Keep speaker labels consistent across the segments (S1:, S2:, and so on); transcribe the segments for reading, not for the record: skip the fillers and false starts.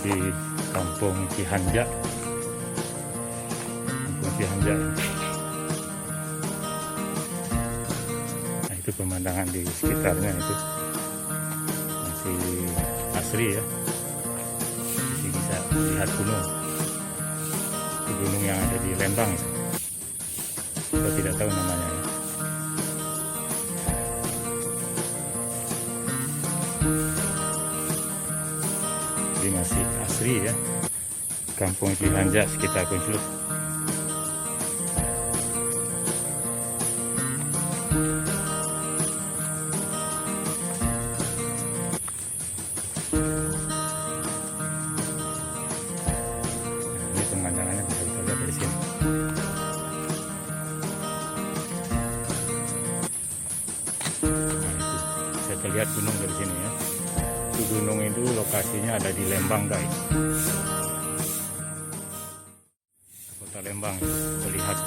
S1: di Kampung Cihanjak. Kampung Cihanjak. Nah, itu pemandangan di sekitarnya itu masih asri ya. Masih bisa lihat gunung. Itu gunung yang ada di Lembang itu. Saya tidak tahu namanya ya. Jadi masih asri ya, Kampung Cihanjak sekitar Kuncluk. Ini pemandangannya bisa kita lihat dari sini. Nah, itu bisa lihat gunung dari sini ya. Itu gunung itu lokasinya ada di Lembang guys. Kota Lembang terlihat.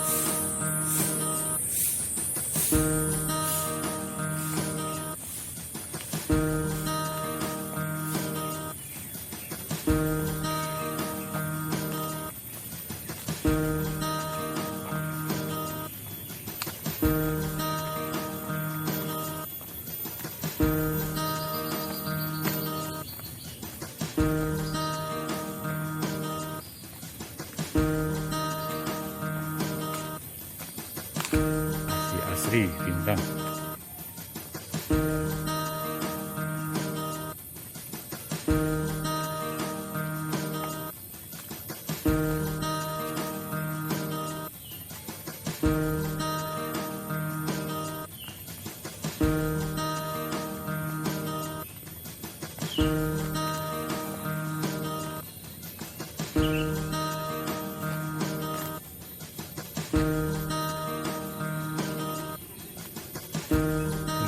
S1: Masih asri Bintang.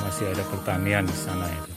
S1: Masih ada pertanian di sana itu.